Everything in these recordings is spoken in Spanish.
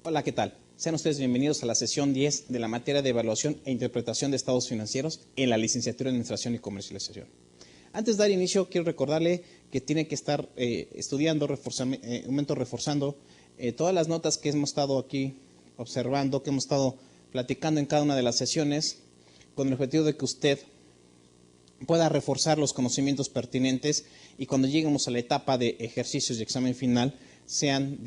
Hola, ¿qué tal? Sean ustedes bienvenidos a la sesión 10 de la materia de evaluación e interpretación de estados financieros en la licenciatura en Administración y Comercialización. Antes de dar inicio, quiero recordarle que tiene que estar estudiando, reforzando todas las notas que hemos estado aquí observando, que hemos estado platicando en cada una de las sesiones, con el objetivo de que usted pueda reforzar los conocimientos pertinentes y cuando lleguemos a la etapa de ejercicios y examen final, sean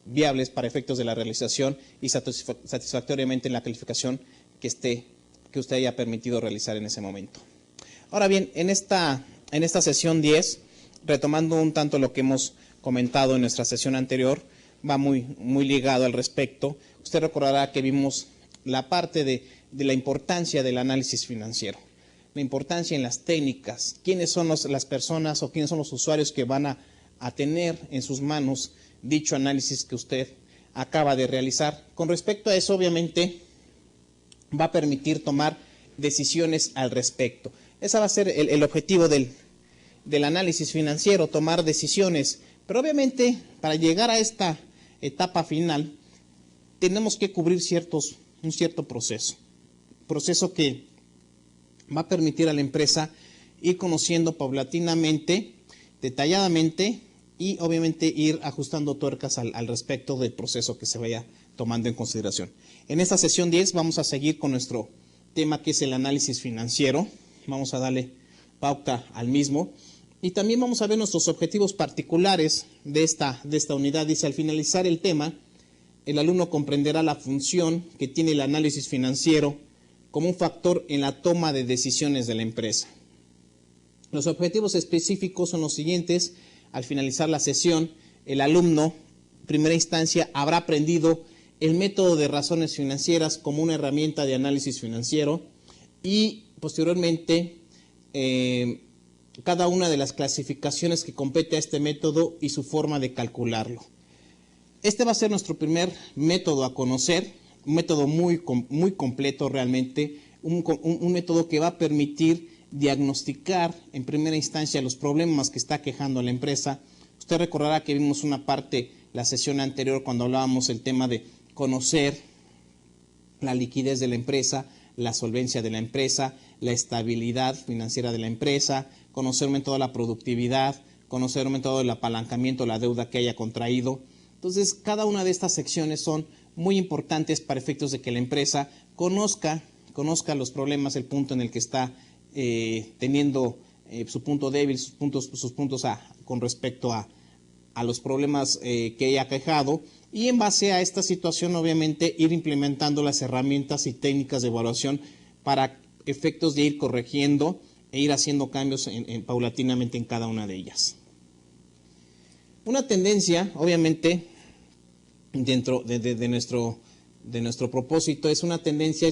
viables para efectos de la realización y satisfactoriamente en la calificación que usted haya permitido realizar en ese momento. Ahora bien, en esta sesión 10, retomando un tanto lo que hemos comentado en nuestra sesión anterior, va muy ligado al respecto. Usted recordará que vimos la parte de la importancia del análisis financiero, la importancia en las técnicas, quiénes son las personas o quiénes son los usuarios que van a tener en sus manos dicho análisis que usted acaba de realizar. Con respecto a eso, obviamente, va a permitir tomar decisiones al respecto. Ese va a ser el objetivo del análisis financiero, tomar decisiones. Pero obviamente, para llegar a esta etapa final, tenemos que cubrir un cierto proceso que va a permitir a la empresa ir conociendo paulatinamente, detalladamente y obviamente ir ajustando tuercas al respecto del proceso que se vaya tomando en consideración. En esta sesión 10 vamos a seguir con nuestro tema que es el análisis financiero. Vamos a darle pauta al mismo y también vamos a ver nuestros objetivos particulares de esta unidad. Dice, al finalizar el tema, el alumno comprenderá la función que tiene el análisis financiero como un factor en la toma de decisiones de la empresa. Los objetivos específicos son los siguientes. Al finalizar la sesión, el alumno, en primera instancia, habrá aprendido el método de razones financieras como una herramienta de análisis financiero y posteriormente cada una de las clasificaciones que compete a este método y su forma de calcularlo. Este va a ser nuestro primer método a conocer, un método muy completo realmente, un método que va a permitir diagnosticar en primera instancia los problemas que está quejando a la empresa. Usted recordará que vimos una parte, la sesión anterior, cuando hablábamos del tema de conocer la liquidez de la empresa, la solvencia de la empresa, la estabilidad financiera de la empresa, conocer un método de la productividad, conocer un método del apalancamiento, la deuda que haya contraído. Entonces, cada una de estas secciones son muy importantes para efectos de que la empresa conozca los problemas, el punto en el que está teniendo su punto débil, sus puntos con respecto a los problemas que haya quejado, y en base a esta situación obviamente ir implementando las herramientas y técnicas de evaluación para efectos de ir corrigiendo e ir haciendo cambios paulatinamente en cada una de ellas. Una tendencia, obviamente, dentro de nuestro propósito es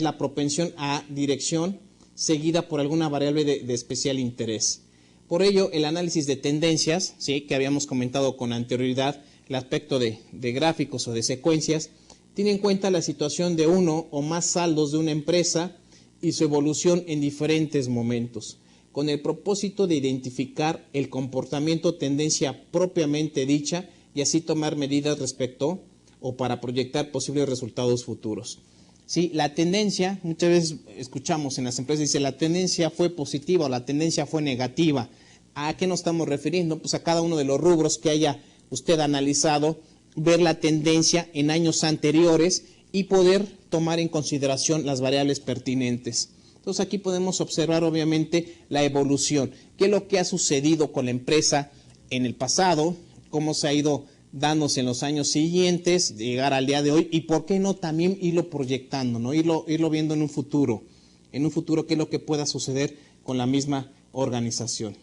la propensión a dirección seguida por alguna variable de especial interés. Por ello, el análisis de tendencias, ¿sí?, que habíamos comentado con anterioridad, el aspecto de gráficos o de secuencias, tiene en cuenta la situación de uno o más saldos de una empresa y su evolución en diferentes momentos, con el propósito de identificar el comportamiento tendencia propiamente dicha y así tomar medidas respecto o para proyectar posibles resultados futuros. Sí, la tendencia, muchas veces escuchamos en las empresas, dice la tendencia fue positiva o la tendencia fue negativa. ¿A qué nos estamos refiriendo? Pues a cada uno de los rubros que haya usted analizado, ver la tendencia en años anteriores y poder tomar en consideración las variables pertinentes. Entonces aquí podemos observar obviamente la evolución, qué es lo que ha sucedido con la empresa en el pasado, cómo se ha ido dándose en los años siguientes, llegar al día de hoy y por qué no también irlo proyectando, ¿no? irlo viendo en un futuro qué es lo que pueda suceder con la misma organización.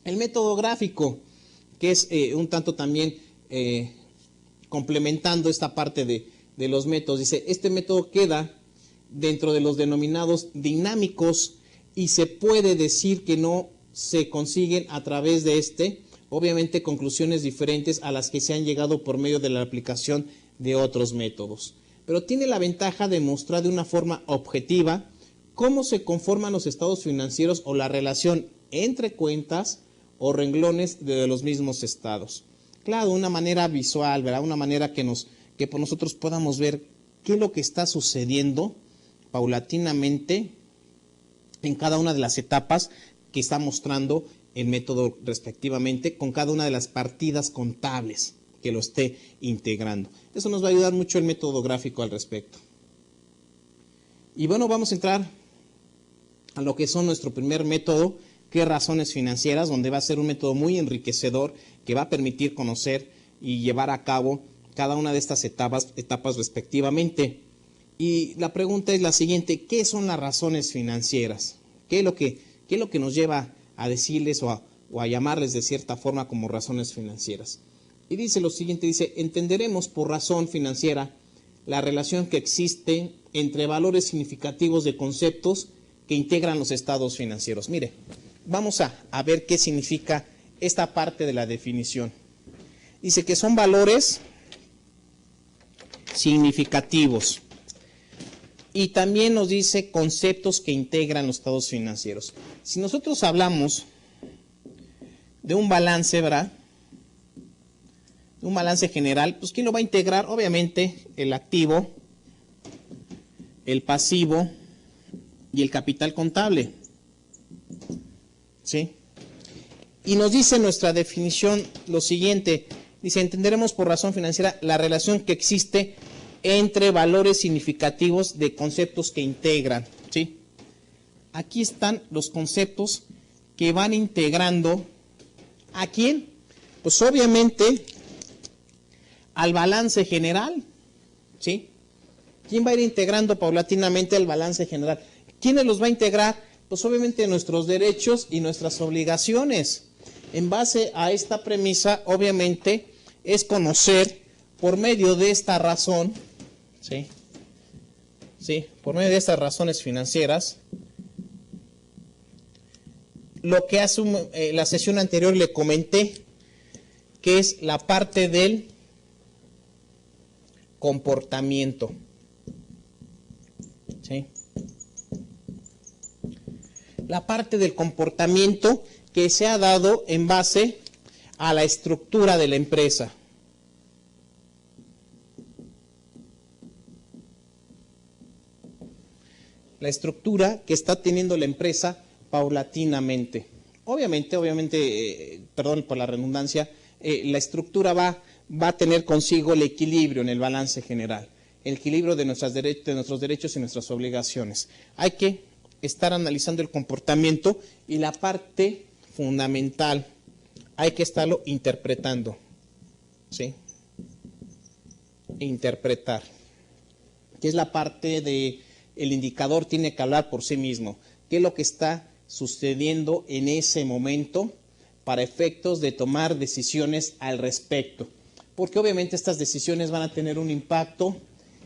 El método gráfico, que es un tanto también complementando esta parte de los métodos, dice, este método queda dentro de los denominados dinámicos y se puede decir que no se consiguen a través de obviamente conclusiones diferentes a las que se han llegado por medio de la aplicación de otros métodos. Pero tiene la ventaja de mostrar de una forma objetiva cómo se conforman los estados financieros o la relación entre cuentas o renglones de los mismos estados. Claro, de una manera visual, ¿verdad? Una manera que que por nosotros podamos ver qué es lo que está sucediendo paulatinamente en cada una de las etapas que está mostrando el método respectivamente, con cada una de las partidas contables que lo esté integrando. Eso nos va a ayudar mucho el método gráfico al respecto. Y bueno, vamos a entrar a lo que son nuestro primer método, que es razones financieras, donde va a ser un método muy enriquecedor que va a permitir conocer y llevar a cabo cada una de estas etapas respectivamente. Y la pregunta es la siguiente: ¿qué son las razones financieras? ¿Qué es lo que nos lleva a decirles o a llamarles de cierta forma como razones financieras? Y dice lo siguiente, dice: entenderemos por razón financiera la relación que existe entre valores significativos de conceptos que integran los estados financieros. Mire, vamos a ver qué significa esta parte de la definición. Dice que son valores significativos. Y también nos dice conceptos que integran los estados financieros. Si nosotros hablamos de un balance, ¿verdad? De un balance general, pues ¿quién lo va a integrar? Obviamente el activo, el pasivo y el capital contable. ¿Sí? Y nos dice nuestra definición lo siguiente. Dice: entenderemos por razón financiera la relación que existe entre valores significativos de conceptos que integran. ¿Sí? Aquí están los conceptos que van integrando. ¿A quién? Pues obviamente al balance general. ¿Sí? ¿Quién va a ir integrando paulatinamente el balance general? ¿Quiénes los va a integrar? Pues obviamente nuestros derechos y nuestras obligaciones. En base a esta premisa, obviamente, es conocer por medio de esta razón, ¿sí? ¿Sí? Por medio de estas razones financieras, lo que hace la sesión anterior le comenté, que es la parte del comportamiento. ¿Sí? La parte del comportamiento que se ha dado en base a la estructura de la empresa. La estructura que está teniendo la empresa paulatinamente. Obviamente, perdón por la redundancia, la estructura va a tener consigo el equilibrio en el balance general, el equilibrio de nuestros derechos y nuestras obligaciones. Hay que estar analizando el comportamiento y la parte fundamental, hay que estarlo interpretando. ¿Sí? Interpretar. Que es la parte de el indicador tiene que hablar por sí mismo. ¿Qué es lo que está sucediendo en ese momento para efectos de tomar decisiones al respecto? Porque obviamente estas decisiones van a tener un impacto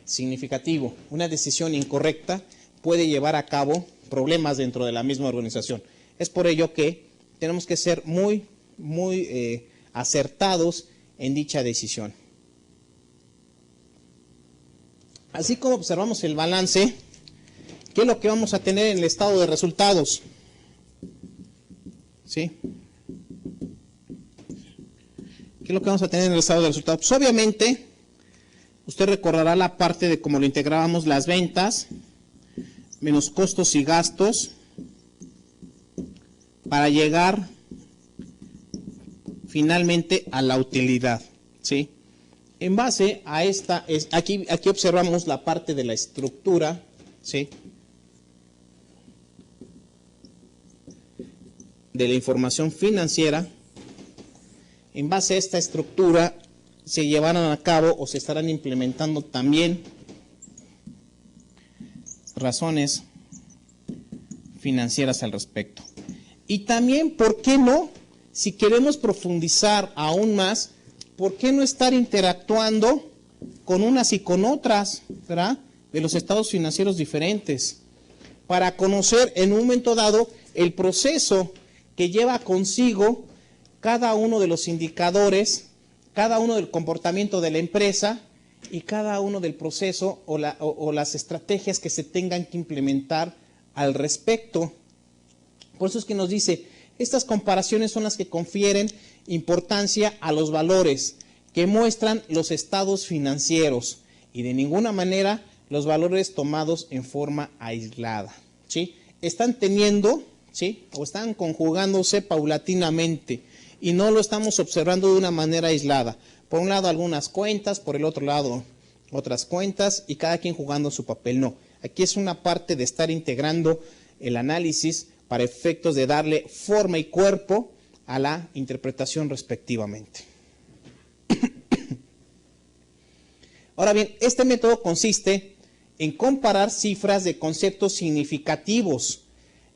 significativo. Una decisión incorrecta puede llevar a cabo problemas dentro de la misma organización. Es por ello que tenemos que ser muy acertados en dicha decisión. Así como observamos el balance, ¿qué es lo que vamos a tener en el estado de resultados? ¿Sí? ¿Qué es lo que vamos a tener en el estado de resultados? Pues obviamente, usted recordará la parte de cómo lo integrábamos: las ventas menos costos y gastos para llegar finalmente a la utilidad. ¿Sí? En base a esta, aquí observamos la parte de la estructura. ¿Sí? De la información financiera. En base a esta estructura se llevarán a cabo o se estarán implementando también razones financieras al respecto. Y también, ¿por qué no? Si queremos profundizar aún más, ¿por qué no estar interactuando con unas y con otras, ¿verdad?, de los estados financieros diferentes, para conocer en un momento dado el proceso que lleva consigo cada uno de los indicadores, cada uno del comportamiento de la empresa y cada uno del proceso o las estrategias que se tengan que implementar al respecto? Por eso es que nos dice, estas comparaciones son las que confieren importancia a los valores que muestran los estados financieros y de ninguna manera los valores tomados en forma aislada, ¿sí? Están teniendo, ¿sí?, o están conjugándose paulatinamente y no lo estamos observando de una manera aislada. Por un lado algunas cuentas, por el otro lado otras cuentas y cada quien jugando su papel. No, aquí es una parte de estar integrando el análisis para efectos de darle forma y cuerpo a la interpretación respectivamente. Ahora bien, este método consiste en comparar cifras de conceptos significativos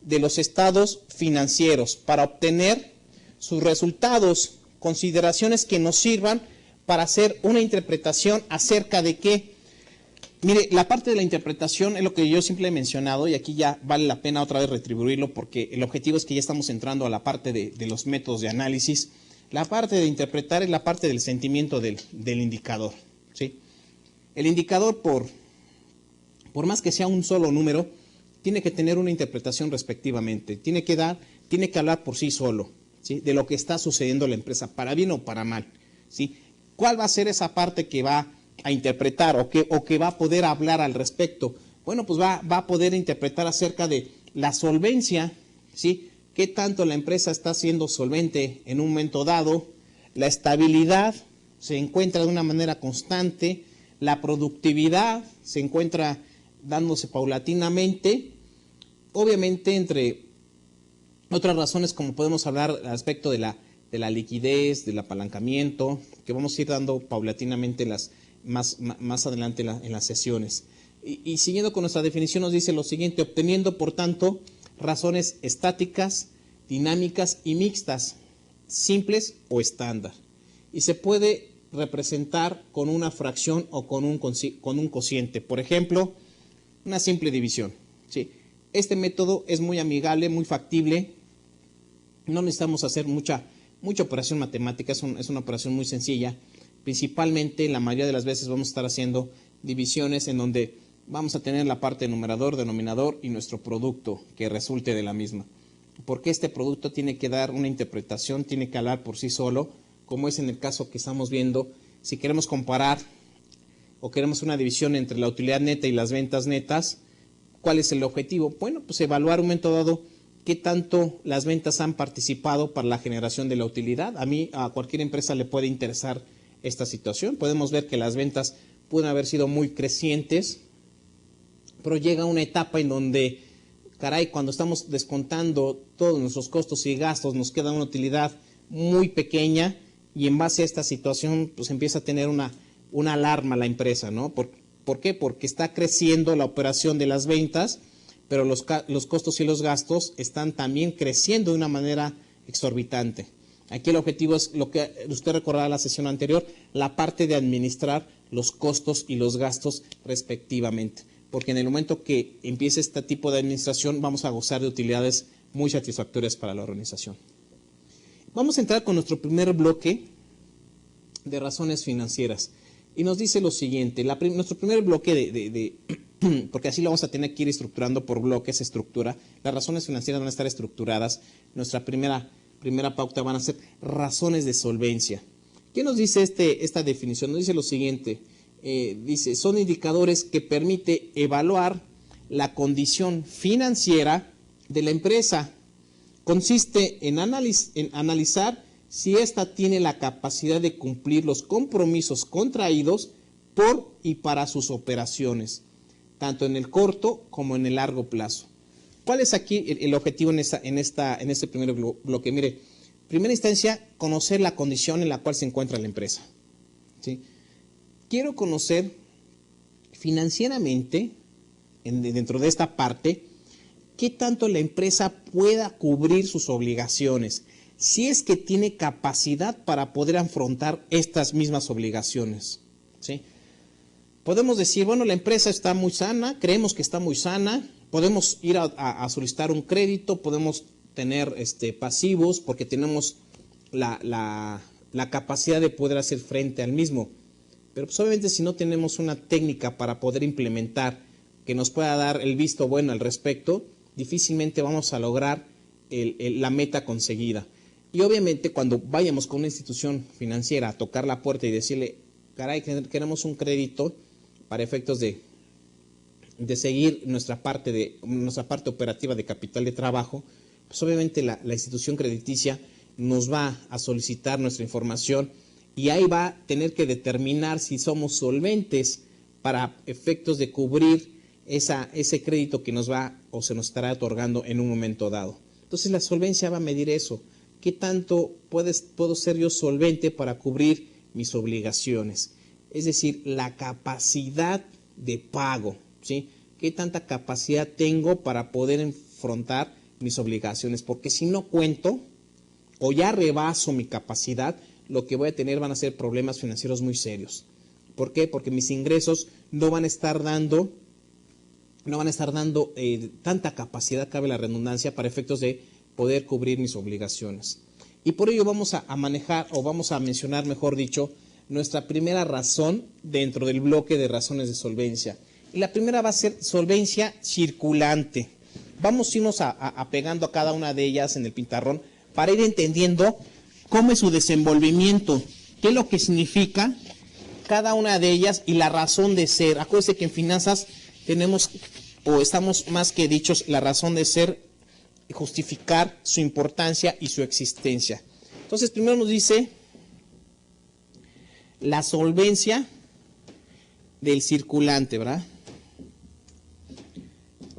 de los estados financieros para obtener sus resultados, consideraciones que nos sirvan para hacer una interpretación acerca de qué. Mire, la parte de la interpretación es lo que yo siempre he mencionado y aquí ya vale la pena otra vez retribuirlo porque el objetivo es que ya estamos entrando a la parte de los métodos de análisis. La parte de interpretar es la parte del sentimiento del indicador, ¿sí? El indicador, por más que sea un solo número, tiene que tener una interpretación respectivamente, tiene que hablar por sí solo, ¿sí?, de lo que está sucediendo en la empresa, para bien o para mal, ¿sí? ¿Cuál va a ser esa parte que va a interpretar o que va a poder hablar al respecto? Bueno, pues va a poder interpretar acerca de la solvencia, ¿sí? ¿Qué tanto la empresa está siendo solvente en un momento dado? La estabilidad se encuentra de una manera constante, la productividad se encuentra dándose paulatinamente, obviamente entre otras razones como podemos hablar al aspecto de la liquidez, del apalancamiento, que vamos a ir dando paulatinamente más adelante en las sesiones. Y siguiendo con nuestra definición nos dice lo siguiente: obteniendo por tanto razones estáticas, dinámicas y mixtas, simples o estándar. Y se puede representar con una fracción o con un cociente. Por ejemplo, una simple división, ¿sí? Este método es muy amigable, muy factible. No necesitamos hacer mucha operación matemática, es una operación muy sencilla. Principalmente, la mayoría de las veces vamos a estar haciendo divisiones en donde vamos a tener la parte de numerador, denominador y nuestro producto que resulte de la misma. Porque este producto tiene que dar una interpretación, tiene que hablar por sí solo, como es en el caso que estamos viendo. Si queremos comparar o queremos una división entre la utilidad neta y las ventas netas, ¿cuál es el objetivo? Bueno, pues evaluar un momento dado qué tanto las ventas han participado para la generación de la utilidad. A cualquier empresa le puede interesar esta situación. Podemos ver que las ventas pueden haber sido muy crecientes, pero llega una etapa en donde, caray, cuando estamos descontando todos nuestros costos y gastos, nos queda una utilidad muy pequeña y en base a esta situación, pues empieza a tener una alarma la empresa, ¿no? ¿Por qué? Porque está creciendo la operación de las ventas, pero los costos y los gastos están también creciendo de una manera exorbitante. Aquí el objetivo es lo que usted recordará la sesión anterior, la parte de administrar los costos y los gastos respectivamente. Porque en el momento que empiece este tipo de administración vamos a gozar de utilidades muy satisfactorias para la organización. Vamos a entrar con nuestro primer bloque de razones financieras. Y nos dice lo siguiente: nuestro primer bloque porque así lo vamos a tener que ir estructurando por bloques, estructura. Las razones financieras van a estar estructuradas. Nuestra primera pauta van a ser razones de solvencia. ¿Qué nos dice esta definición? Nos dice lo siguiente: dice, son indicadores que permite evaluar la condición financiera de la empresa. Consiste en analizar si ésta tiene la capacidad de cumplir los compromisos contraídos por y para sus operaciones, tanto en el corto como en el largo plazo. ¿Cuál es aquí el objetivo en este primer bloque? Mire, en primera instancia, conocer la condición en la cual se encuentra la empresa, ¿sí? Quiero conocer financieramente, dentro de esta parte, qué tanto la empresa pueda cubrir sus obligaciones, si es que tiene capacidad para poder afrontar estas mismas obligaciones, ¿sí? Podemos decir, bueno, la empresa está muy sana, creemos que está muy sana, podemos ir a solicitar un crédito, podemos tener pasivos porque tenemos la capacidad de poder hacer frente al mismo. Pero pues obviamente si no tenemos una técnica para poder implementar que nos pueda dar el visto bueno al respecto, difícilmente vamos a lograr la meta conseguida. Y obviamente cuando vayamos con una institución financiera a tocar la puerta y decirle, caray, queremos un crédito para efectos de seguir nuestra parte operativa de capital de trabajo, pues obviamente la institución crediticia nos va a solicitar nuestra información y ahí va a tener que determinar si somos solventes para efectos de cubrir ese crédito que nos va o se nos estará otorgando en un momento dado. Entonces la solvencia va a medir eso. ¿Qué tanto puedo ser yo solvente para cubrir mis obligaciones? Es decir, la capacidad de pago, ¿sí? ¿Qué tanta capacidad tengo para poder afrontar mis obligaciones? Porque si no cuento o ya rebaso mi capacidad, lo que voy a tener van a ser problemas financieros muy serios. ¿Por qué? Porque mis ingresos no van a estar dando tanta capacidad, cabe la redundancia, para efectos de poder cubrir mis obligaciones. Y por ello vamos a manejar, o vamos a mencionar, mejor dicho, nuestra primera razón dentro del bloque de razones de solvencia. Y la primera va a ser solvencia circulante. Vamos a irnos apegando a cada una de ellas en el pizarrón para ir entendiendo cómo es su desenvolvimiento, qué es lo que significa cada una de ellas y la razón de ser. Acuérdense que en finanzas tenemos, o estamos más que dichos, la razón de ser, justificar su importancia y su existencia. Entonces, primero nos dice la solvencia del circulante, ¿verdad?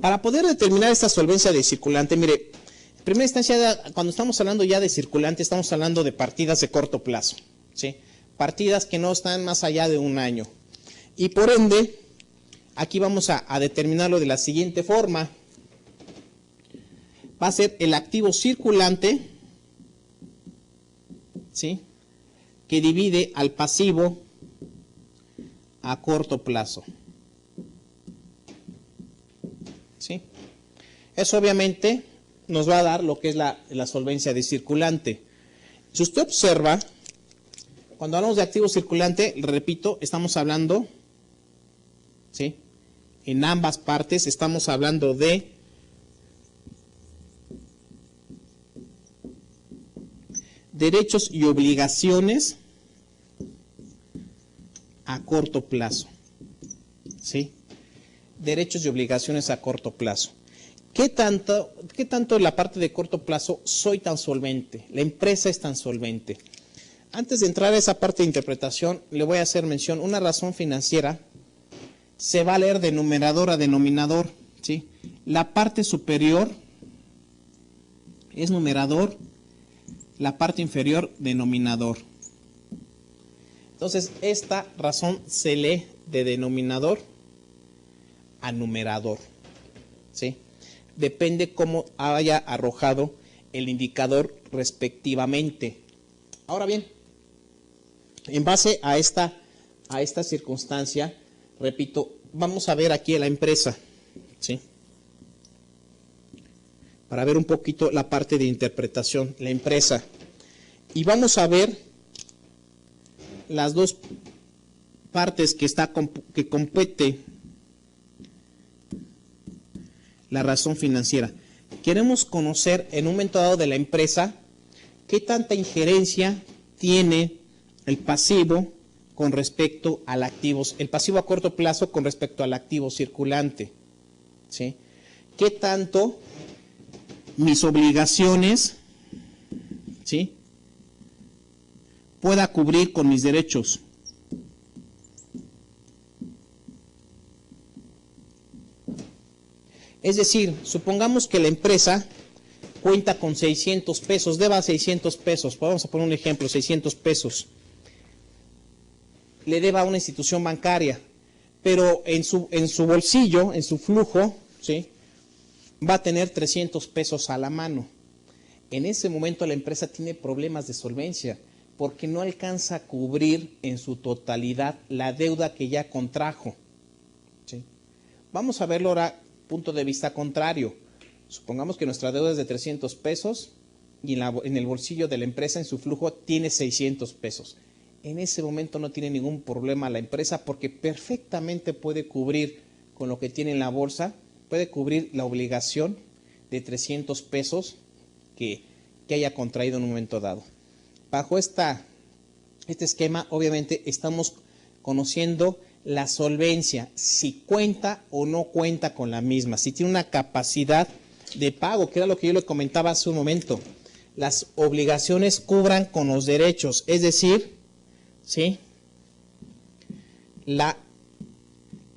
Para poder determinar esta solvencia del circulante, mire, en primera instancia, cuando estamos hablando ya de circulante, estamos hablando de partidas de corto plazo, ¿sí? Partidas que no están más allá de un año. Y por ende, aquí vamos a determinarlo de la siguiente forma. Va a ser el activo circulante, ¿sí?, que divide al pasivo a corto plazo. ¿Sí? Eso obviamente nos va a dar lo que es la solvencia de circulante. Si usted observa, cuando hablamos de activo circulante, repito, estamos hablando, ¿sí?, en ambas partes estamos hablando de derechos y obligaciones a corto plazo, ¿sí? Derechos y obligaciones a corto plazo. ¿Qué tanto en la parte de corto plazo soy tan solvente? La empresa es tan solvente. Antes de entrar a esa parte de interpretación, le voy a hacer mención. Una razón financiera se va a leer de numerador a denominador, ¿sí? La parte superior es numerador, la parte inferior denominador. Entonces, esta razón se lee de denominador a numerador, ¿sí? Depende cómo haya arrojado el indicador respectivamente. Ahora bien, en base a esta circunstancia, repito, vamos a ver aquí a la empresa, ¿sí?, para ver un poquito la parte de interpretación, la empresa. Y vamos a ver las dos partes que compete la razón financiera. Queremos conocer en un momento dado de la empresa qué tanta injerencia tiene el pasivo con respecto al activo, el pasivo a corto plazo con respecto al activo circulante, ¿sí? ¿Qué tanto mis obligaciones, ¿sí?, pueda cubrir con mis derechos? Es decir, supongamos que la empresa cuenta con 600 pesos, deba 600 pesos, vamos a poner un ejemplo, 600 pesos. Le deba a una institución bancaria, pero en su bolsillo, en su flujo, ¿sí?, va a tener 300 pesos a la mano. En ese momento la empresa tiene problemas de solvencia porque no alcanza a cubrir en su totalidad la deuda que ya contrajo, ¿sí? Vamos a verlo ahora, punto de vista contrario. Supongamos que nuestra deuda es de 300 pesos y en el bolsillo de la empresa, en su flujo, tiene 600 pesos. En ese momento no tiene ningún problema la empresa porque perfectamente puede cubrir con lo que tiene en la bolsa, puede cubrir la obligación de 300 pesos que que haya contraído en un momento dado. Bajo este esquema, obviamente, estamos conociendo la solvencia, si cuenta o no cuenta con la misma, si tiene una capacidad de pago, que era lo que yo le comentaba hace un momento. Las obligaciones cubran con los derechos, es decir, ¿sí?, la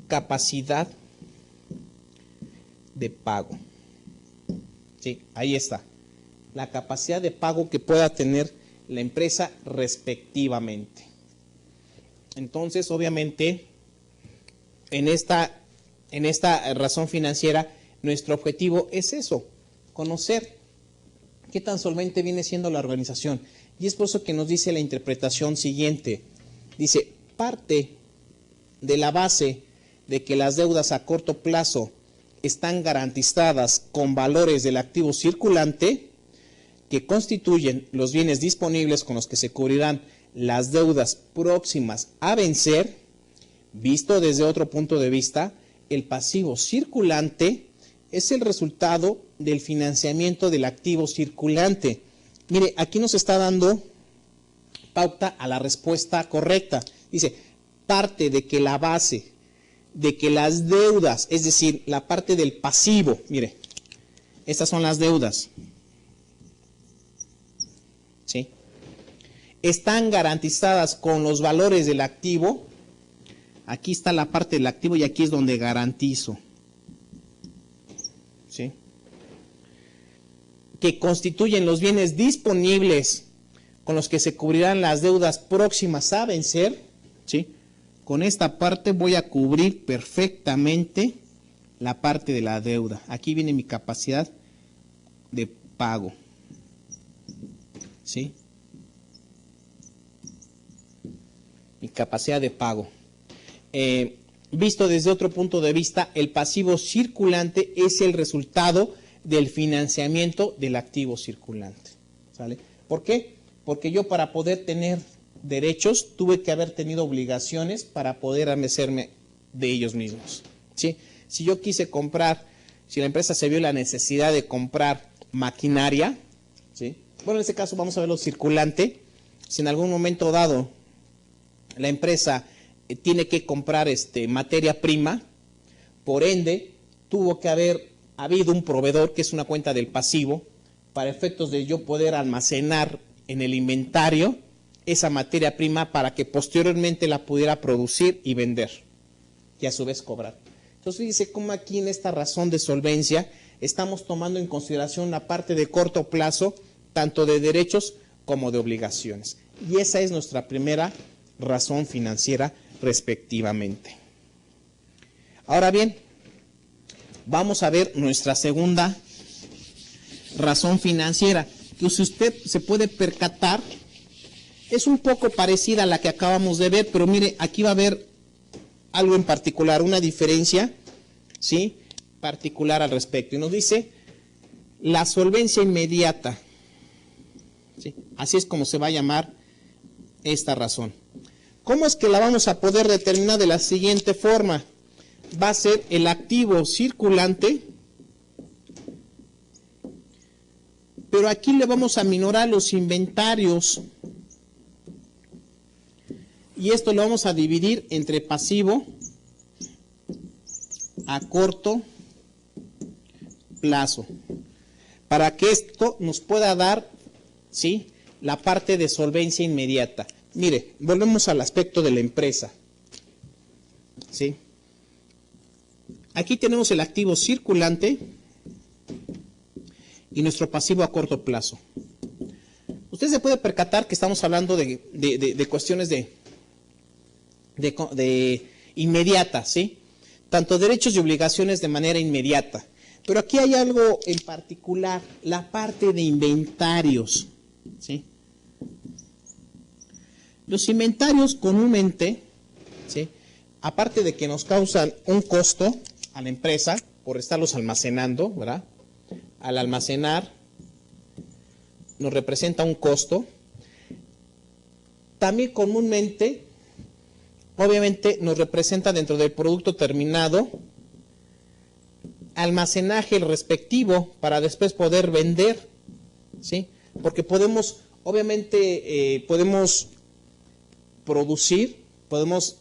capacidad de pago. Sí, ahí está. La capacidad de pago que pueda tener la empresa respectivamente. Entonces, obviamente, en esta razón financiera, nuestro objetivo es eso, conocer qué tan solvente viene siendo la organización. Y es por eso que nos dice la interpretación siguiente. Dice, parte de la base de que las deudas a corto plazo están garantizadas con valores del activo circulante, que constituyen los bienes disponibles con los que se cubrirán las deudas próximas a vencer. Visto desde otro punto de vista, el pasivo circulante es el resultado del financiamiento del activo circulante. Mire, aquí nos está dando pauta a la respuesta correcta. Dice, parte de que la base de que las deudas, es decir, la parte del pasivo, mire, estas son las deudas, ¿sí?, están garantizadas con los valores del activo. Aquí está la parte del activo y aquí es donde garantizo, ¿sí?, que constituyen los bienes disponibles con los que se cubrirán las deudas próximas a vencer, ¿sí? Con esta parte voy a cubrir perfectamente la parte de la deuda. Aquí viene mi capacidad de pago, ¿sí?, mi capacidad de pago. Visto desde otro punto de vista, el pasivo circulante es el resultado del financiamiento del activo circulante, ¿sale? ¿Por qué? Porque yo, para poder tener derechos, tuve que haber tenido obligaciones para poder amecerme de ellos mismos, ¿sí? Si yo quise comprar, si la empresa se vio la necesidad de comprar maquinaria, ¿sí?, bueno, en este caso vamos a ver lo circulante. Si en algún momento dado la empresa tiene que comprar materia prima, por ende, tuvo que haber habido un proveedor, que es una cuenta del pasivo, para efectos de yo poder almacenar en el inventario esa materia prima para que posteriormente la pudiera producir y vender, y a su vez cobrar. Entonces, dice cómo aquí en esta razón de solvencia estamos tomando en consideración la parte de corto plazo, tanto de derechos como de obligaciones. Y esa es nuestra primera razón financiera respectivamente. Ahora bien, vamos a ver nuestra segunda razón financiera, que si usted se puede percatar, es un poco parecida a la que acabamos de ver, pero mire, aquí va a haber algo en particular, una diferencia, ¿sí?, particular al respecto. Y nos dice la solvencia inmediata, ¿sí?, así es como se va a llamar esta razón. ¿Cómo es que la vamos a poder determinar? De la siguiente forma. Va a ser el activo circulante, pero aquí le vamos a minorar los inventarios. Y esto lo vamos a dividir entre pasivo a corto plazo, para que esto nos pueda dar, ¿sí?, la parte de solvencia inmediata. Mire, volvemos al aspecto de la empresa, ¿sí? Aquí tenemos el activo circulante y nuestro pasivo a corto plazo. Usted se puede percatar que estamos hablando de cuestiones de inmediata, ¿sí? Tanto derechos y obligaciones de manera inmediata. Pero aquí hay algo en particular, la parte de inventarios, ¿sí? Los inventarios comúnmente, ¿sí?, aparte de que nos causan un costo a la empresa por estarlos almacenando, ¿verdad? Al almacenar nos representa un costo. También comúnmente, obviamente, nos representa dentro del producto terminado almacenaje respectivo para después poder vender, ¿sí? porque podemos, obviamente, podemos producir, podemos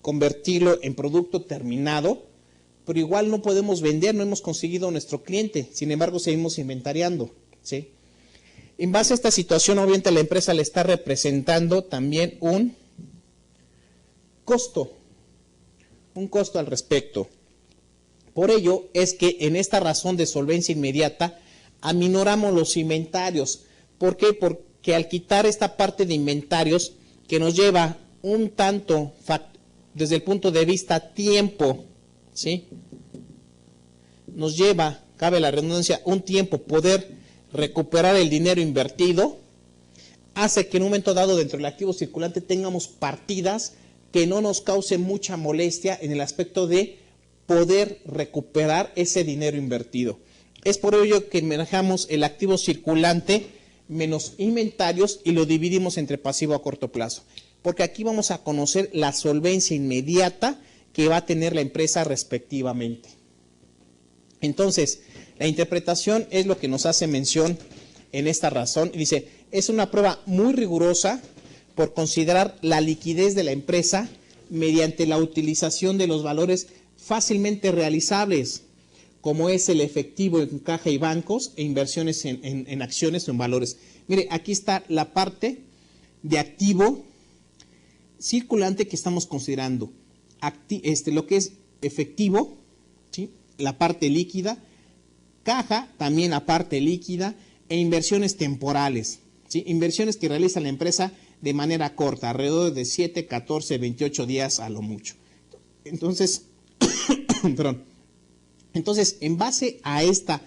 convertirlo en producto terminado, pero igual no podemos vender, no hemos conseguido nuestro cliente, sin embargo seguimos inventariando, ¿sí? En base a esta situación, obviamente la empresa le está representando también un costo al respecto. Por ello es que en esta razón de solvencia inmediata aminoramos los inventarios. ¿Por qué? Porque al quitar esta parte de inventarios que nos lleva un tanto desde el punto de vista tiempo, ¿sí? Nos lleva, cabe la redundancia, un tiempo poder recuperar el dinero invertido, hace que en un momento dado dentro del activo circulante tengamos partidas que no nos causen mucha molestia en el aspecto de poder recuperar ese dinero invertido. Es por ello que manejamos el activo circulante menos inventarios y lo dividimos entre pasivo a corto plazo, porque aquí vamos a conocer la solvencia inmediata que va a tener la empresa respectivamente. Entonces, la interpretación es lo que nos hace mención en esta razón. Dice, es una prueba muy rigurosa por considerar la liquidez de la empresa mediante la utilización de los valores fácilmente realizables, como es el efectivo en caja y bancos e inversiones en acciones o en valores. Mire, aquí está la parte de activo circulante que estamos considerando. Lo que es efectivo, ¿sí? La parte líquida, caja, también la parte líquida, e inversiones temporales, ¿sí? Inversiones que realiza la empresa de manera corta, alrededor de 7, 14, 28 días a lo mucho. Entonces, perdón. Entonces, en base a esta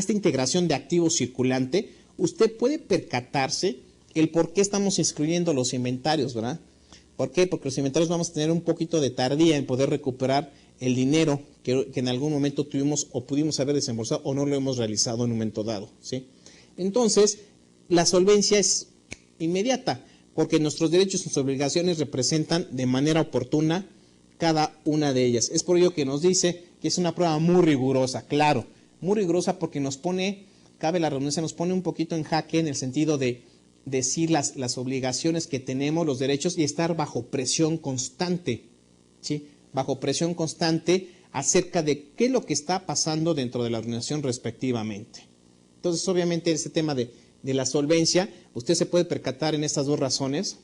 integración de activo circulante, usted puede percatarse el por qué estamos excluyendo los inventarios, ¿verdad? ¿Por qué? Porque los inventarios vamos a tener un poquito de tardía en poder recuperar el dinero que en algún momento tuvimos o pudimos haber desembolsado o no lo hemos realizado en un momento dado, ¿sí? Entonces, la solvencia es inmediata, porque nuestros derechos y nuestras obligaciones representan de manera oportuna cada una de ellas. Es por ello que nos dice que es una prueba muy rigurosa, claro, muy rigurosa porque nos pone, cabe la redundancia, nos pone un poquito en jaque en el sentido de decir las obligaciones que tenemos, los derechos, y estar bajo presión constante, ¿sí? Bajo presión constante acerca de qué es lo que está pasando dentro de la organización respectivamente. Entonces, obviamente, ese tema de la solvencia, usted se puede percatar en estas dos razones.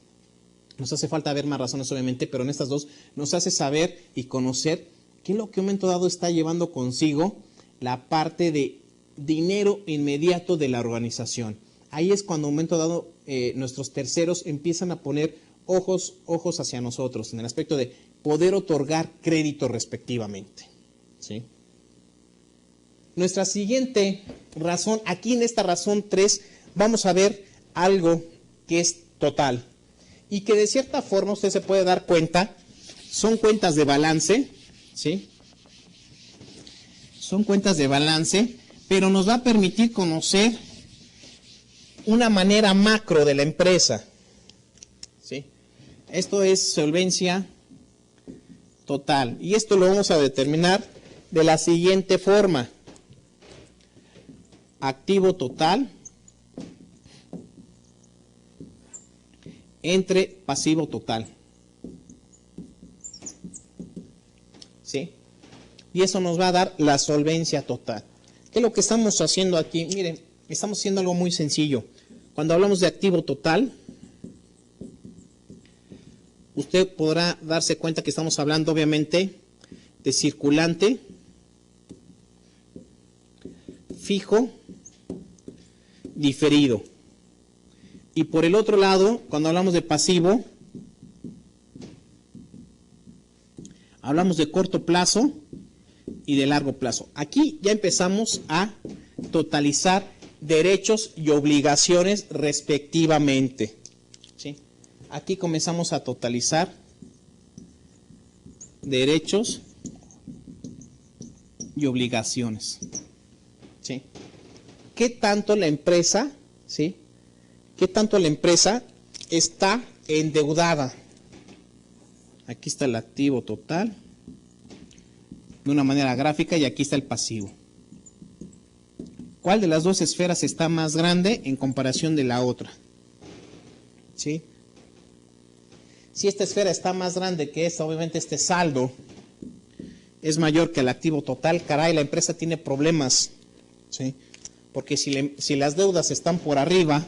Nos hace falta ver más razones, obviamente, pero en estas dos nos hace saber y conocer qué es lo que en un momento dado está llevando consigo la parte de dinero inmediato de la organización. Ahí es cuando en un momento dado nuestros terceros empiezan a poner ojos hacia nosotros, en el aspecto de poder otorgar crédito respectivamente, ¿sí? Nuestra siguiente razón, aquí en esta razón 3, vamos a ver algo que es total y que de cierta forma usted se puede dar cuenta, son cuentas de balance, ¿sí? Son cuentas de balance, pero nos va a permitir conocer una manera macro de la empresa, ¿sí? Esto es solvencia total y esto lo vamos a determinar de la siguiente forma. Activo total entre pasivo total, ¿sí? Y eso nos va a dar la solvencia total. ¿Qué es lo que estamos haciendo aquí? Miren, estamos haciendo algo muy sencillo. Cuando hablamos de activo total, usted podrá darse cuenta que estamos hablando obviamente de circulante, fijo, diferido. Y por el otro lado, cuando hablamos de pasivo, hablamos de corto plazo y de largo plazo. Aquí ya empezamos a totalizar derechos y obligaciones respectivamente, ¿sí? Aquí comenzamos a totalizar derechos y obligaciones, ¿sí? ¿Qué tanto la empresa, ¿sí? ¿Qué tanto la empresa está endeudada? Aquí está el activo total de una manera gráfica y aquí está el pasivo. ¿Cuál de las dos esferas está más grande en comparación de la otra? ¿Sí? Si esta esfera está más grande que esta, obviamente este saldo es mayor que el activo total, caray, la empresa tiene problemas, ¿sí? Porque si las deudas están por arriba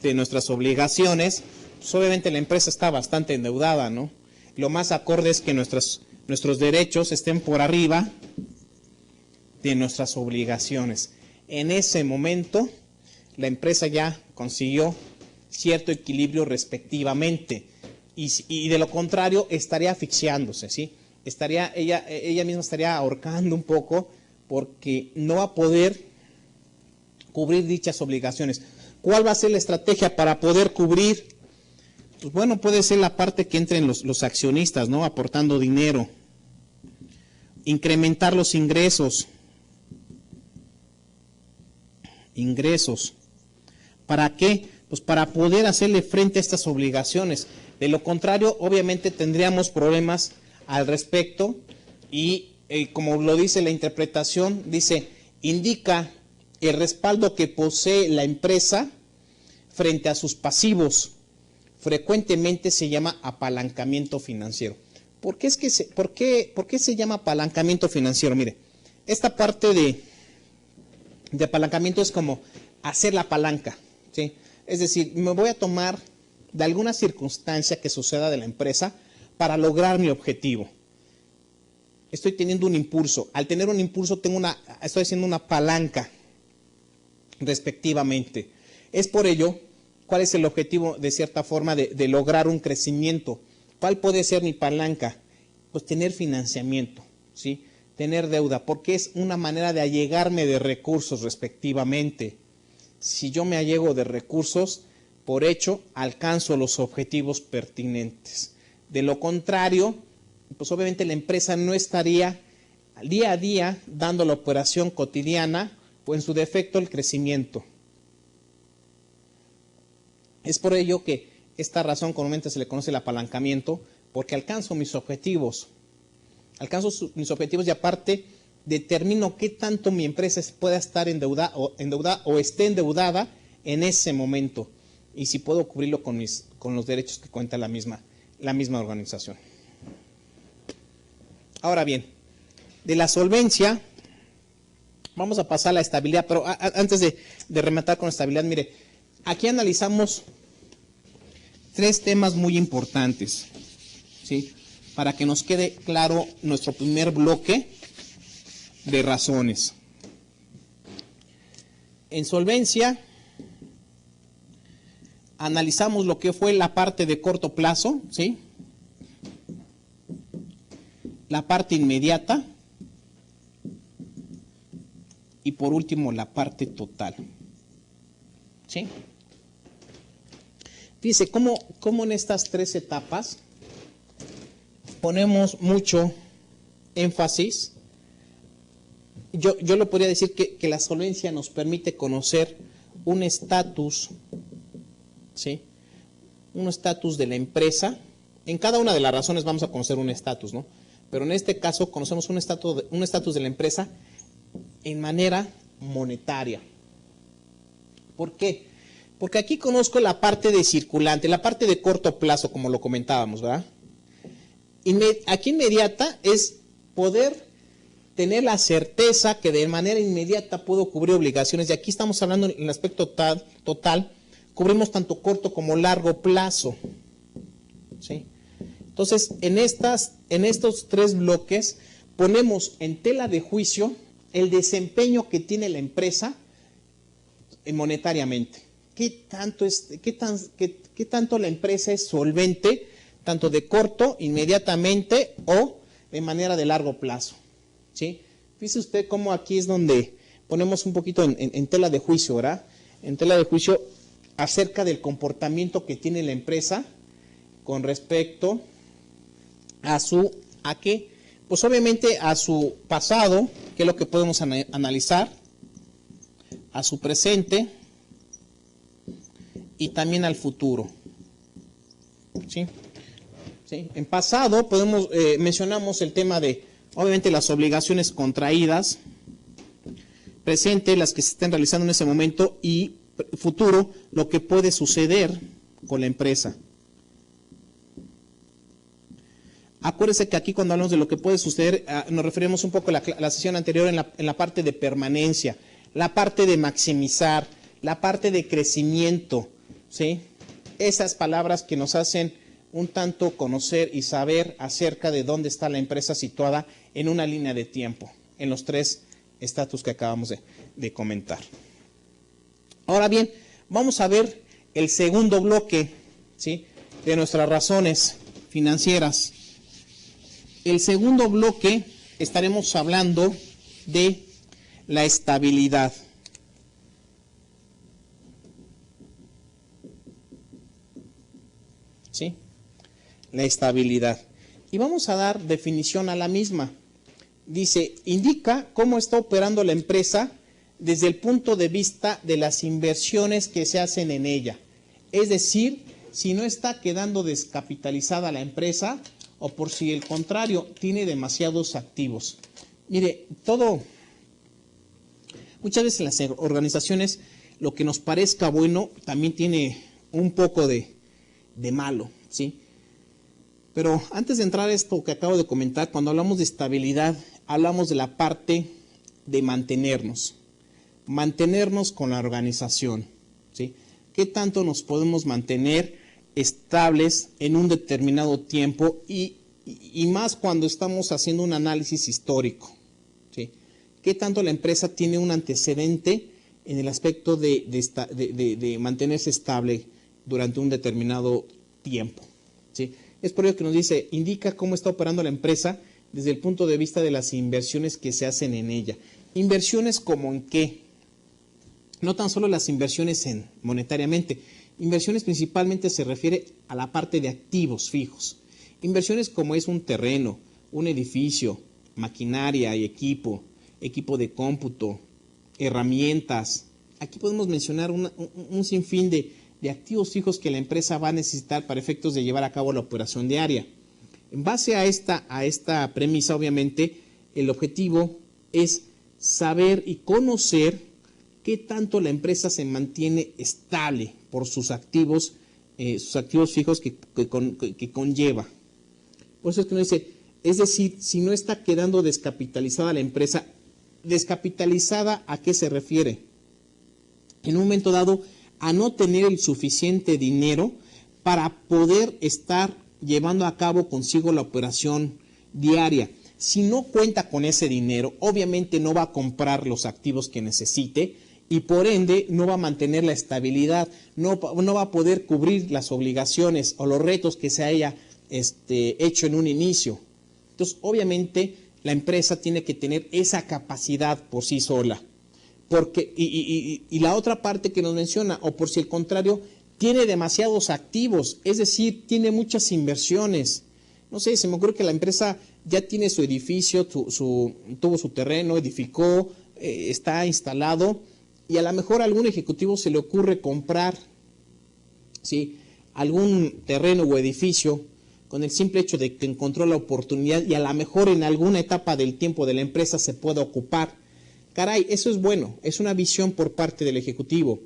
de nuestras obligaciones, pues obviamente la empresa está bastante endeudada, ¿no? Lo más acorde es que nuestros derechos estén por arriba de nuestras obligaciones. En ese momento, la empresa ya consiguió cierto equilibrio respectivamente, y de lo contrario estaría asfixiándose, ¿sí? Ella misma estaría ahorcando un poco porque no va a poder cubrir dichas obligaciones. ¿Cuál va a ser la estrategia para poder cubrir? Pues bueno, puede ser la parte que entren los accionistas, ¿no? Aportando dinero, incrementar los ingresos. ¿Para qué? Pues para poder hacerle frente a estas obligaciones. De lo contrario, obviamente tendríamos problemas al respecto y como lo dice la interpretación, dice, indica el respaldo que posee la empresa frente a sus pasivos. Frecuentemente se llama apalancamiento financiero. ¿Por qué se llama apalancamiento financiero? Mire, esta parte de apalancamiento es como hacer la palanca, ¿sí? Es decir, me voy a tomar de alguna circunstancia que suceda de la empresa para lograr mi objetivo. Estoy teniendo un impulso. Al tener un impulso estoy haciendo una palanca respectivamente. Es por ello, ¿cuál es el objetivo de cierta forma de lograr un crecimiento? ¿Cuál puede ser mi palanca? Pues tener financiamiento, ¿sí? Tener deuda, porque es una manera de allegarme de recursos respectivamente. Si yo me allego de recursos, por hecho, alcanzo los objetivos pertinentes. De lo contrario, pues obviamente la empresa no estaría día a día dando la operación cotidiana o en su defecto el crecimiento. Es por ello que esta razón comúnmente se le conoce el apalancamiento, porque alcanzo mis objetivos. Mis objetivos y aparte determino qué tanto mi empresa pueda estar endeudada o esté endeudada en ese momento y si puedo cubrirlo con los derechos que cuenta la misma organización. Ahora bien, de la solvencia vamos a pasar a la estabilidad, pero antes de rematar con estabilidad, mire, aquí analizamos 3 temas muy importantes, ¿sí? Para que nos quede claro nuestro primer bloque de razones. En solvencia, analizamos lo que fue la parte de corto plazo, ¿sí? La parte inmediata y por último la parte total, ¿sí? Fíjese cómo en estas 3 etapas ponemos mucho énfasis. Yo lo podría decir que la solvencia nos permite conocer un estatus, ¿sí? Un estatus de la empresa. En cada una de las razones vamos a conocer un estatus, ¿no? Pero en este caso conocemos un estatus de la empresa en manera monetaria. ¿Por qué? Porque aquí conozco la parte de circulante, la parte de corto plazo, como lo comentábamos, ¿verdad? Aquí inmediata es poder tener la certeza que de manera inmediata puedo cubrir obligaciones. Y aquí estamos hablando en el aspecto total, cubrimos tanto corto como largo plazo, ¿sí? Entonces, en estos 3 bloques ponemos en tela de juicio el desempeño que tiene la empresa monetariamente. ¿Qué tanto la empresa es solvente, tanto de corto, inmediatamente o de manera de largo plazo? ¿Sí? Fíjese usted cómo aquí es donde ponemos un poquito en tela de juicio, ¿verdad? En tela de juicio acerca del comportamiento que tiene la empresa con respecto ¿a qué? Pues obviamente a su pasado, que es lo que podemos analizar, a su presente y también al futuro. ¿Sí? ¿Sí? En pasado mencionamos el tema de, obviamente, las obligaciones contraídas, presente, las que se estén realizando en ese momento, y futuro, lo que puede suceder con la empresa. Acuérdense que aquí cuando hablamos de lo que puede suceder, nos referimos un poco a la sesión anterior en la parte de permanencia, la parte de maximizar, la parte de crecimiento, ¿sí? Esas palabras que nos hacen un tanto conocer y saber acerca de dónde está la empresa situada en una línea de tiempo, en los 3 estatus que acabamos de comentar. Ahora bien, vamos a ver el segundo bloque, ¿sí?, de nuestras razones financieras. El segundo bloque estaremos hablando de la estabilidad. ¿Sí? La estabilidad. Y vamos a dar definición a la misma. Dice, indica cómo está operando la empresa desde el punto de vista de las inversiones que se hacen en ella. Es decir, si no está quedando descapitalizada la empresa o por si el contrario tiene demasiados activos. Mire, muchas veces en las organizaciones lo que nos parezca bueno también tiene un poco de malo, ¿sí? Pero antes de entrar a esto que acabo de comentar, cuando hablamos de estabilidad, hablamos de la parte de mantenernos con la organización, ¿sí? ¿Qué tanto nos podemos mantener estables en un determinado tiempo y más cuando estamos haciendo un análisis histórico, ¿sí? ¿Qué tanto la empresa tiene un antecedente en el aspecto de mantenerse estable durante un determinado tiempo, ¿sí? Es por ello que nos dice, indica cómo está operando la empresa desde el punto de vista de las inversiones que se hacen en ella. ¿Inversiones como en qué? No tan solo las inversiones monetariamente. Inversiones principalmente se refiere a la parte de activos fijos. Inversiones como es un terreno, un edificio, maquinaria y equipo de cómputo, herramientas. Aquí podemos mencionar un sinfín de activos fijos que la empresa va a necesitar para efectos de llevar a cabo la operación diaria. En base a esta premisa, obviamente, el objetivo es saber y conocer qué tanto la empresa se mantiene estable por sus activos fijos que conlleva. Por eso es que uno dice, es decir, si no está quedando descapitalizada la empresa, ¿descapitalizada a qué se refiere? En un momento dado, a no tener el suficiente dinero para poder estar llevando a cabo consigo la operación diaria. Si no cuenta con ese dinero, obviamente no va a comprar los activos que necesite y por ende no va a mantener la estabilidad, no va a poder cubrir las obligaciones o los retos que se haya hecho en un inicio. Entonces, obviamente, la empresa tiene que tener esa capacidad por sí sola. Porque, y la otra parte que nos menciona, o por si el contrario, tiene demasiados activos, es decir, tiene muchas inversiones. No sé, se me ocurre que la empresa ya tiene su edificio, tuvo su terreno, edificó, está instalado, y a lo mejor a algún ejecutivo se le ocurre comprar, ¿sí?, algún terreno o edificio con el simple hecho de que encontró la oportunidad y a lo mejor en alguna etapa del tiempo de la empresa se pueda ocupar. Caray, eso es bueno, es una visión por parte del ejecutivo,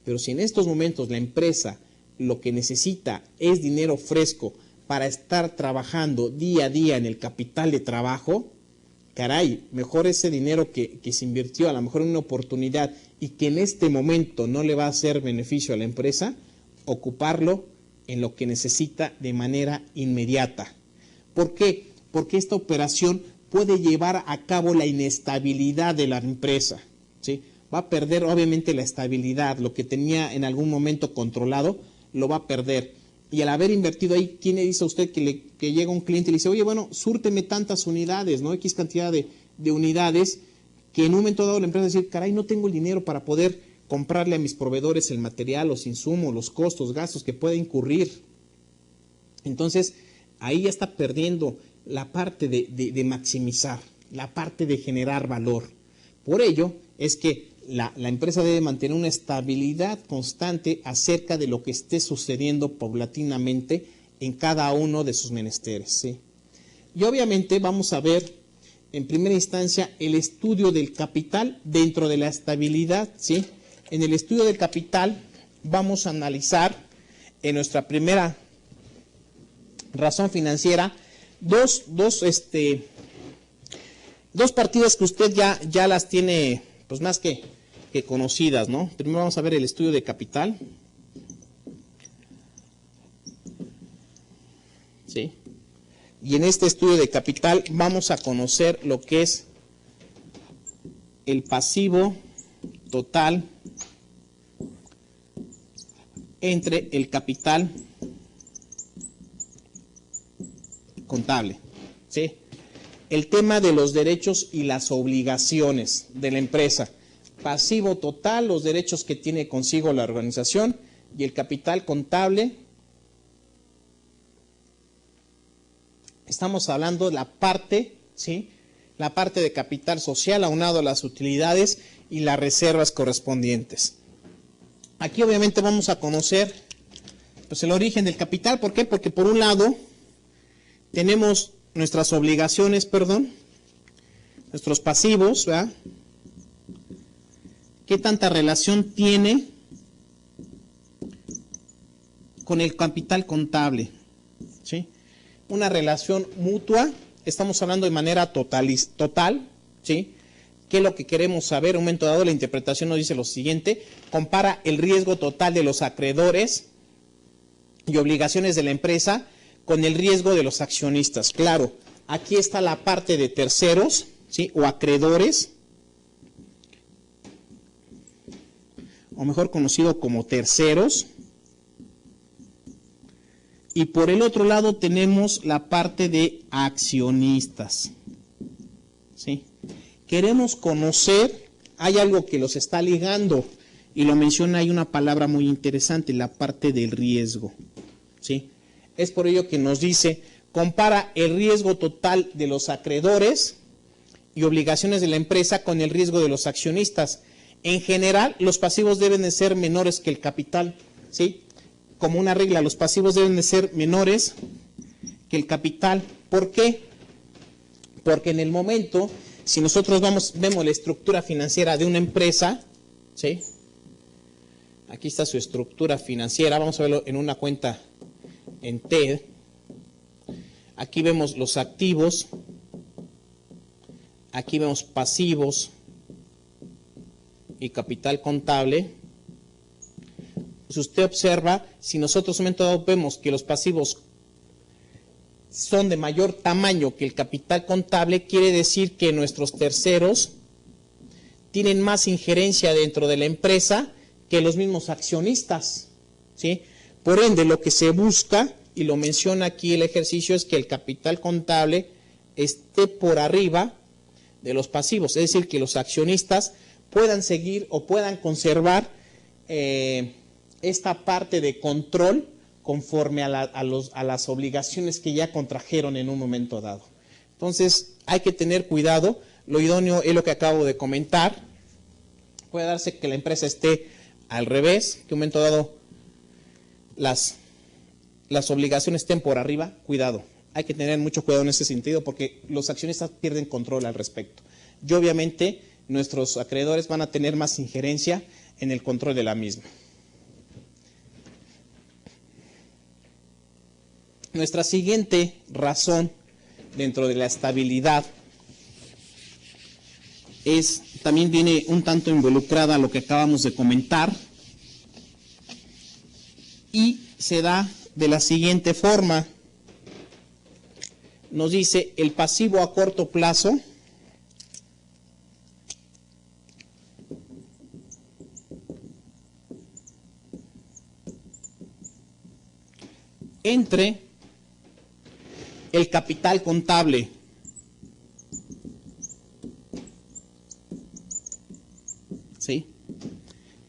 pero si en estos momentos la empresa lo que necesita es dinero fresco para estar trabajando día a día en el capital de trabajo, caray, mejor ese dinero que se invirtió a lo mejor en una oportunidad y que en este momento no le va a hacer beneficio a la empresa, ocuparlo en lo que necesita de manera inmediata. ¿Por qué? Porque esta operación puede llevar a cabo la inestabilidad de la empresa, ¿sí? Va a perder obviamente la estabilidad, lo que tenía en algún momento controlado, lo va a perder. Y al haber invertido ahí, ¿quién le dice a usted que llega un cliente y le dice, oye, bueno, súrteme tantas unidades, ¿no? X cantidad de unidades, que en un momento dado la empresa va a decir, caray, no tengo el dinero para poder comprarle a mis proveedores el material, los insumos, los costos, gastos que pueda incurrir. Entonces, ahí ya está perdiendo la parte de maximizar, la parte de generar valor. Por ello es que la empresa debe mantener una estabilidad constante acerca de lo que esté sucediendo paulatinamente en cada uno de sus menesteres, ¿sí? Y obviamente vamos a ver en primera instancia, el estudio del capital dentro de la estabilidad, ¿sí? En el estudio del capital vamos a analizar en nuestra primera razón financiera dos partidas que usted ya las tiene pues más que conocidas, ¿no? Primero vamos a ver el estudio de capital. ¿Sí? Y en este estudio de capital vamos a conocer lo que es el pasivo total entre el capital contable, ¿sí? El tema de los derechos y las obligaciones de la empresa. Pasivo total, los derechos que tiene consigo la organización, y el capital contable. Estamos hablando de la parte, ¿sí? La parte de capital social aunado a las utilidades y las reservas correspondientes. Aquí obviamente vamos a conocer pues, el origen del capital. ¿Por qué? Porque por un lado tenemos nuestras obligaciones, nuestros pasivos, ¿verdad? ¿Qué tanta relación tiene con el capital contable? ¿Sí? Una relación mutua, estamos hablando de manera total, ¿sí? ¿Qué es lo que queremos saber? Un momento dado, la interpretación nos dice lo siguiente: compara el riesgo total de los acreedores y obligaciones de la empresa con el riesgo de los accionistas. Claro, aquí está la parte de terceros, ¿sí? O acreedores, o mejor conocido como terceros. Y por el otro lado tenemos la parte de accionistas, ¿sí? Queremos conocer, hay algo que los está ligando, y lo menciona, hay una palabra muy interesante, la parte del riesgo, ¿sí? Es por ello que nos dice, compara el riesgo total de los acreedores y obligaciones de la empresa con el riesgo de los accionistas. En general, los pasivos deben de ser menores que el capital, ¿sí? Como una regla, los pasivos deben de ser menores que el capital. ¿Por qué? Porque en el momento, si nosotros vemos la estructura financiera de una empresa, ¿sí? Aquí está su estructura financiera, vamos a verlo en una cuenta en TED. Aquí vemos los activos, aquí vemos pasivos y capital contable. Si usted observa, si nosotros en un momento dado vemos que los pasivos son de mayor tamaño que el capital contable, quiere decir que nuestros terceros tienen más injerencia dentro de la empresa que los mismos accionistas, ¿sí? Por ende, lo que se busca, y lo menciona aquí el ejercicio, es que el capital contable esté por arriba de los pasivos, es decir, que los accionistas puedan seguir o puedan conservar esta parte de control conforme a las obligaciones que ya contrajeron en un momento dado. Entonces, hay que tener cuidado. Lo idóneo es lo que acabo de comentar. Puede darse que la empresa esté al revés, que en un momento dado las obligaciones estén por arriba. Cuidado, hay que tener mucho cuidado en ese sentido porque los accionistas pierden control al respecto. Y obviamente nuestros acreedores van a tener más injerencia en el control de la misma. Nuestra siguiente razón dentro de la estabilidad también viene un tanto involucrada a lo que acabamos de comentar y se da de la siguiente forma. Nos dice el pasivo a corto plazo entre el capital contable. ¿Sí?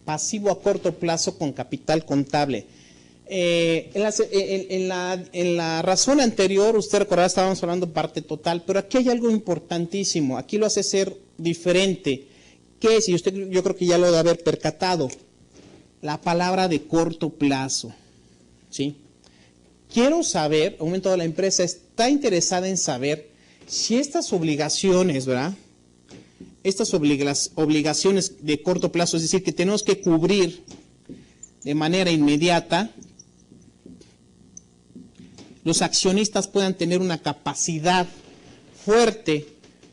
Pasivo a corto plazo con capital contable. En la razón anterior, usted recordará, estábamos hablando parte total, pero aquí hay algo importantísimo. Aquí lo hace ser diferente. ¿Qué es? Y usted, yo creo que ya lo debe haber percatado. La palabra de corto plazo. ¿Sí? Quiero saber, un momento, la empresa está interesada en saber Si estas obligaciones, ¿verdad? Estas obligaciones de corto plazo, es decir, que tenemos que cubrir de manera inmediata, los accionistas puedan tener una capacidad fuerte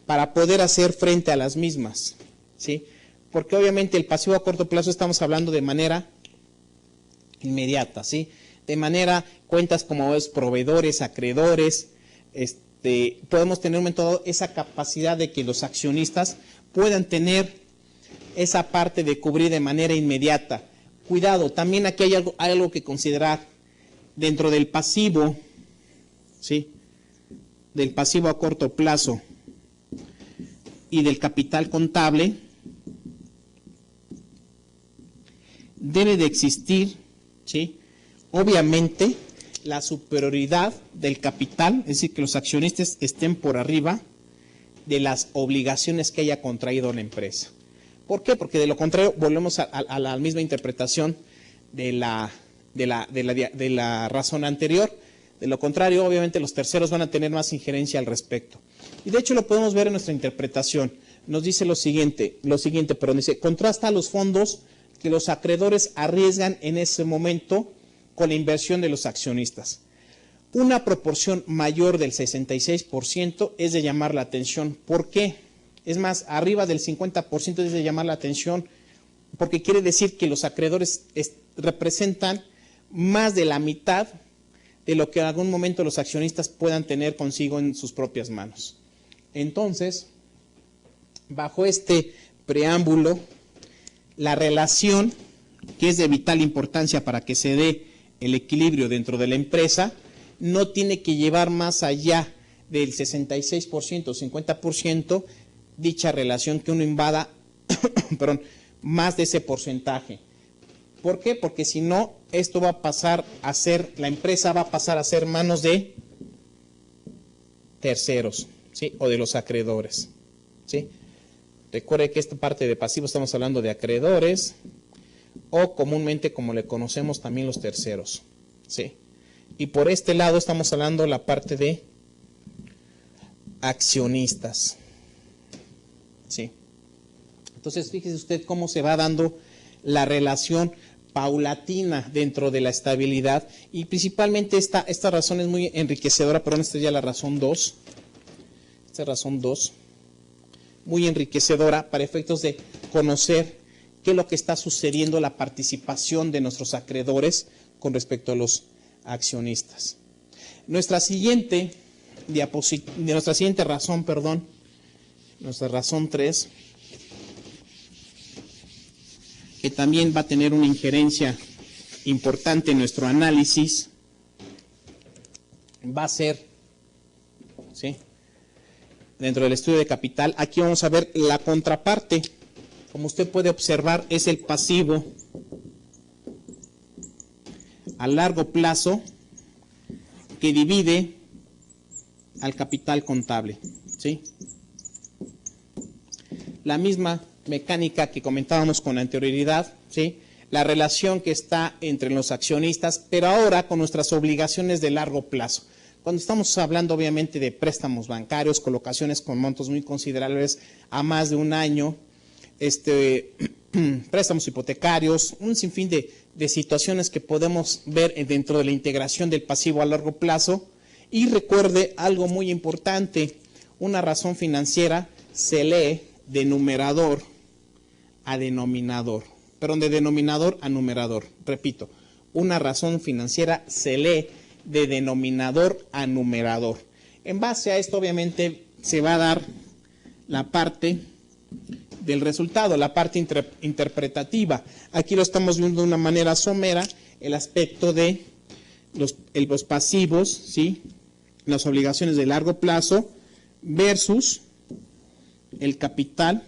para poder hacer frente a las mismas, ¿sí? Porque obviamente el pasivo a corto plazo estamos hablando de manera inmediata, ¿sí? De manera, cuentas como es proveedores, acreedores, podemos tener un momento dado esa capacidad de que los accionistas puedan tener esa parte de cubrir de manera inmediata. Cuidado, también aquí hay algo que considerar dentro del pasivo, ¿sí? Del pasivo a corto plazo y del capital contable, debe de existir, ¿sí? Obviamente, la superioridad del capital, es decir, que los accionistas estén por arriba de las obligaciones que haya contraído la empresa. ¿Por qué? Porque de lo contrario volvemos a la misma interpretación de la razón anterior. De lo contrario, obviamente los terceros van a tener más injerencia al respecto. Y de hecho lo podemos ver en nuestra interpretación. Nos dice lo siguiente, dice, contrasta los fondos que los acreedores arriesgan en ese momento con la inversión de los accionistas. Una proporción mayor del 66% es de llamar la atención. ¿Por qué? Es más, arriba del 50% es de llamar la atención, porque quiere decir que los acreedores representan más de la mitad de lo que en algún momento los accionistas puedan tener consigo en sus propias manos. Entonces, bajo este preámbulo, la relación que es de vital importancia para que se dé el equilibrio dentro de la empresa, no tiene que llevar más allá del 66% o 50% dicha relación, que uno invada más de ese porcentaje. ¿Por qué? Porque si no, esto va a pasar a ser, la empresa va a pasar a ser manos de terceros, ¿sí? O de los acreedores, ¿sí? Recuerde que esta parte de pasivo estamos hablando de acreedores, o comúnmente como le conocemos también los terceros, ¿sí? Y por este lado estamos hablando de la parte de accionistas, ¿sí? Entonces fíjese usted cómo se va dando la relación paulatina dentro de la estabilidad, y principalmente esta razón es muy enriquecedora, perdón, esta es ya la razón 2, esta razón 2, muy enriquecedora para efectos de conocer qué es lo que está sucediendo, la participación de nuestros acreedores con respecto a los accionistas. Nuestra siguiente razón, nuestra razón 3, que también va a tener una injerencia importante en nuestro análisis, va a ser, ¿sí?, dentro del estudio de capital. Aquí vamos a ver la contraparte. Como usted puede observar, es el pasivo a largo plazo que divide al capital contable, ¿sí? La misma mecánica que comentábamos con anterioridad, ¿sí? La relación que está entre los accionistas, pero ahora con nuestras obligaciones de largo plazo. Cuando estamos hablando obviamente de préstamos bancarios, colocaciones con montos muy considerables a más de un año, préstamos hipotecarios, un sinfín de situaciones que podemos ver dentro de la integración del pasivo a largo plazo. Y recuerde algo muy importante, una razón financiera se lee de numerador a denominador, perdón, de denominador a numerador. Repito, una razón financiera se lee de denominador a numerador. En base a esto, obviamente, se va a dar la parte del resultado, la parte interpretativa. Aquí lo estamos viendo de una manera somera, el aspecto de los pasivos, ¿sí?, las obligaciones de largo plazo versus el capital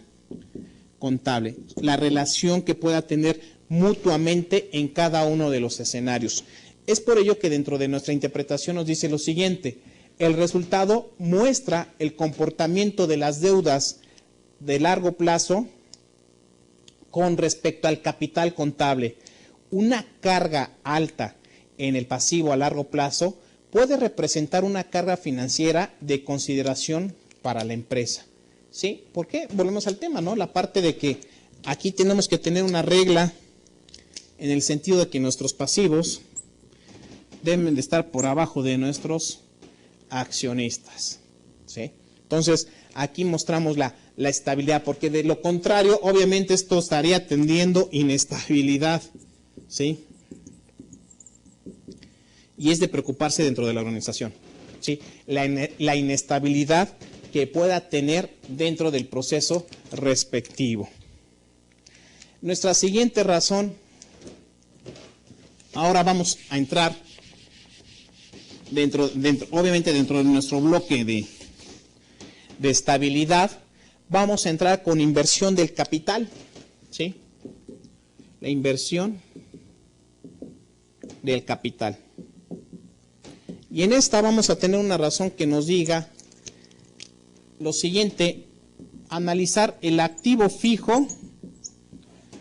contable, la relación que pueda tener mutuamente en cada uno de los escenarios. Es por ello que dentro de nuestra interpretación nos dice lo siguiente: el resultado muestra el comportamiento de las deudas de largo plazo con respecto al capital contable. Una carga alta en el pasivo a largo plazo puede representar una carga financiera de consideración para la empresa. ¿Sí? ¿Por qué? Volvemos al tema, ¿no? La parte de que aquí tenemos que tener una regla en el sentido de que nuestros pasivos deben de estar por abajo de nuestros accionistas. ¿Sí? Entonces, aquí mostramos la estabilidad, porque de lo contrario, obviamente esto estaría tendiendo inestabilidad. ¿Sí? Y es de preocuparse dentro de la organización. ¿Sí? La inestabilidad que pueda tener dentro del proceso respectivo. Nuestra siguiente razón, ahora vamos a entrar obviamente dentro de nuestro bloque de estabilidad, vamos a entrar con inversión del capital. ¿Sí? La inversión del capital. Y en esta vamos a tener una razón que nos diga lo siguiente: analizar el activo fijo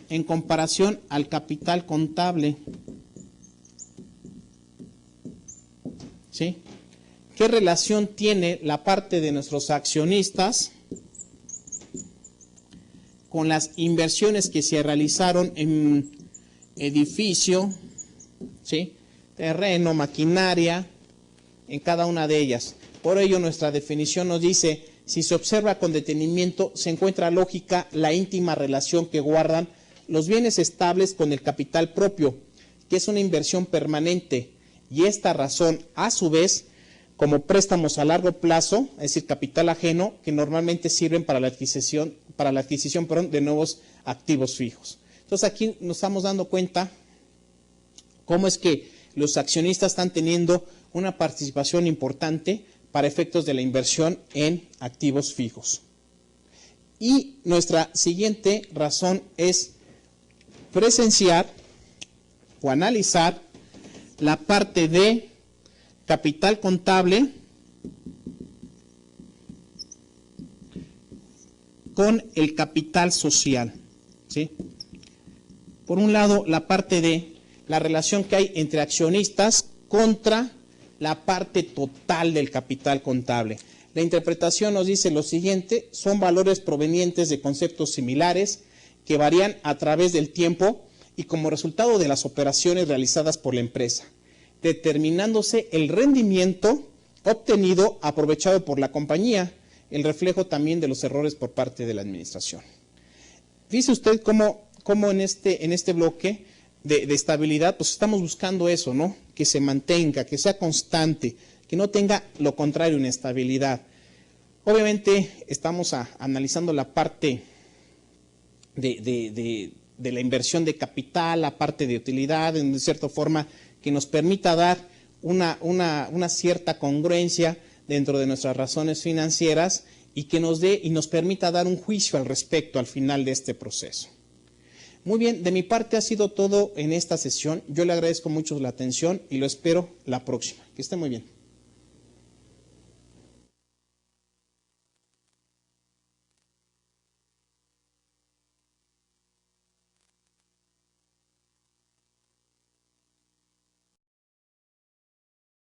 en comparación al capital contable. ¿Sí? ¿Qué relación tiene la parte de nuestros accionistas con las inversiones que se realizaron en edificio, ¿sí? terreno, maquinaria, en cada una de ellas? Por ello, nuestra definición nos dice: si se observa con detenimiento, se encuentra lógica la íntima relación que guardan los bienes estables con el capital propio, que es una inversión permanente, y esta razón, a su vez, como préstamos a largo plazo, es decir, capital ajeno, que normalmente sirven para la adquisición de nuevos activos fijos. Entonces, aquí nos estamos dando cuenta cómo es que los accionistas están teniendo una participación importante para efectos de la inversión en activos fijos. Y nuestra siguiente razón es presenciar o analizar la parte de capital contable con el capital social. ¿Sí? Por un lado, la parte de la relación que hay entre accionistas contra la parte total del capital contable. La interpretación nos dice lo siguiente: son valores provenientes de conceptos similares que varían a través del tiempo y como resultado de las operaciones realizadas por la empresa, determinándose el rendimiento obtenido aprovechado por la compañía, el reflejo también de los errores por parte de la administración. Fíjese usted cómo en este bloque de estabilidad, pues estamos buscando eso, ¿no? Que se mantenga, que sea constante, que no tenga lo contrario, inestabilidad. Obviamente estamos analizando la parte de la inversión de capital, la parte de utilidad, en cierta forma, que nos permita dar una cierta congruencia dentro de nuestras razones financieras y que nos permita dar un juicio al respecto al final de este proceso. Muy bien, de mi parte ha sido todo en esta sesión. Yo le agradezco mucho la atención y lo espero la próxima. Que esté muy bien.